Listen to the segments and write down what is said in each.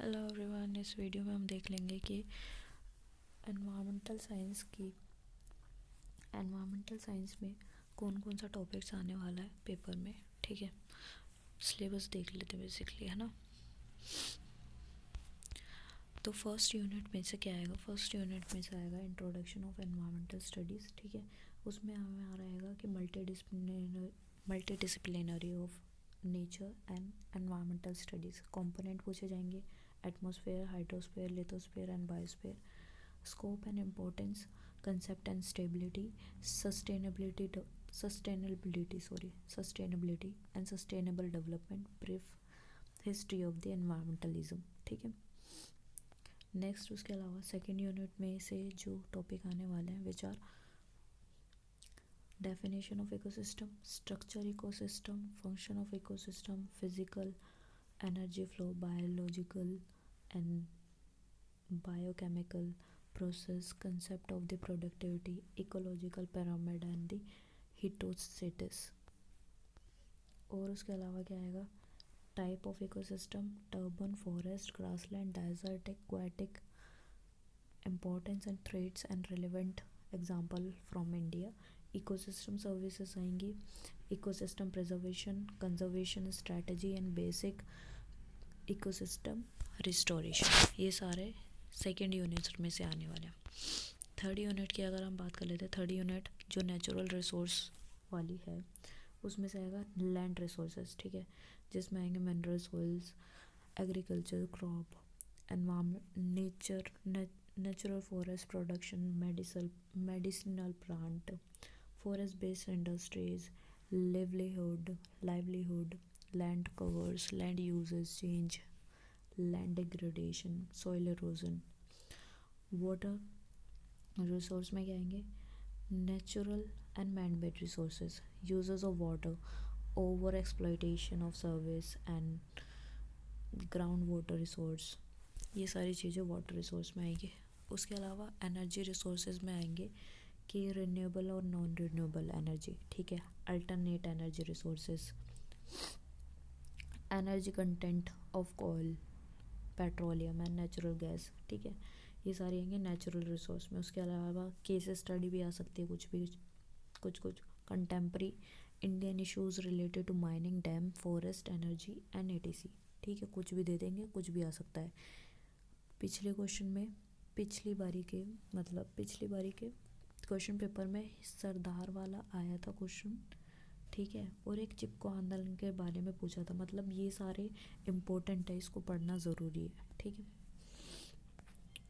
Hello everyone, इस video में हम देख लेंगे कि एनवायरमेंटल साइंस में कौन कौन सा टॉपिक्स आने वाला है पेपर में। ठीक है, सिलेबस देख लेते हैं बेसिकली, है ना। तो फर्स्ट यूनिट में से क्या आएगा? फर्स्ट यूनिट में से आएगा इंट्रोडक्शन ऑफ एनवायरमेंटल स्टडीज़। ठीक है, उसमें हमें आ रहेगा कि multi disciplinary of nature and environmental studies component पूछे जाएंगे। Atmosphere, hydrosphere, lithosphere and biosphere. Scope and importance, concept and stability, sustainability and sustainable development, brief history of the environmentalism. ठीक है, नेक्स्ट उसके अलावा सेकेंड यूनिट में से जो topic आने वाले हैं which are definition of ecosystem, structure ecosystem, function of ecosystem, physical, energy flow, biological and biochemical process, concept of the productivity, ecological pyramid and the heterostasis। और उसके अलावा क्या आएगा? Type of ecosystem, turban, forest, grassland, desert, aquatic, importance and threats and relevant example from India. Ecosystem services आएंगी, ecosystem preservation, conservation strategy and basic ecosystem restoration. ये सारे second unit में से आने वाले हैं। थर्ड यूनिट की अगर हम बात कर लेते हैं, थर्ड यूनिट जो नेचुरल रिसोर्स वाली है उसमें से आएगा लैंड रिसोर्सेज। ठीक है, जिसमें आएंगे mineral, soils, agriculture, crop, environment, natural forest production, medicinal plant, forest based industries, livelihood, land covers, land uses change, land degradation, soil erosion. Water resource में क्या आएंगे? Natural and man made resources, uses of water, over exploitation of service and ground water resource. ये सारी चीज़ें water resource में आएंगी। उसके अलावा एनर्जी रिसोर्सेज में आएंगे कि रिन्यूएबल और नॉन रिन्यूएबल एनर्जी। ठीक है, alternate energy resources, energy content of oil, petroleum and natural gas. ठीक है, ये सारी आएंगे नेचुरल रिसोर्स में। उसके अलावा केस स्टडी भी आ सकती है, कुछ contemporary Indian issues related to mining, dam, forest, energy and etc. ठीक है, कुछ भी दे देंगे, कुछ भी आ सकता है। पिछले क्वेश्चन में पिछली बारी के क्वेश्चन पेपर में सरदार वाला आया था क्वेश्चन। ठीक है, और एक चिपको आंदोलन के बारे में पूछा था। मतलब ये सारे इम्पोर्टेंट है, इसको पढ़ना ज़रूरी है। ठीक है,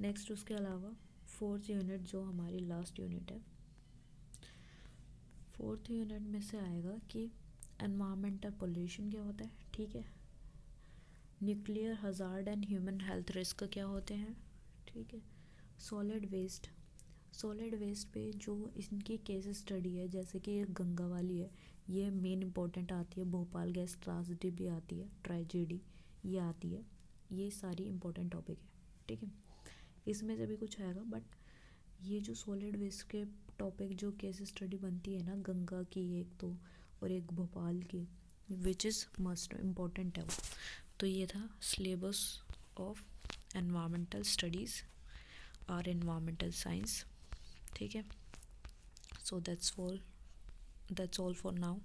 नेक्स्ट उसके अलावा फोर्थ यूनिट जो हमारी लास्ट यूनिट है, फोर्थ यूनिट में से आएगा कि एनवायरमेंटल पोल्यूशन क्या होता है। ठीक है, nuclear hazard and human health risk क्या होते हैं। ठीक है, सॉलिड वेस्ट पे जो इनकी केस स्टडी है, जैसे कि गंगा वाली है, ये मेन इंपॉर्टेंट आती है। भोपाल गैस ट्राजेडी भी आती है, ट्रेजेडी ये आती है। ये सारी इंपॉर्टेंट टॉपिक है। ठीक है, इसमें से भी कुछ आएगा, बट ये जो सॉलिड वेस्ट के टॉपिक जो केस स्टडी बनती है ना, गंगा की एक तो और एक भोपाल की, विच इज़ मस्ट इम्पॉर्टेंट है वो। तो ये था सिलेबस ऑफ एनवायरमेंटल स्टडीज़ और एनवायरमेंटल साइंस। ठीक है, so that's all for now.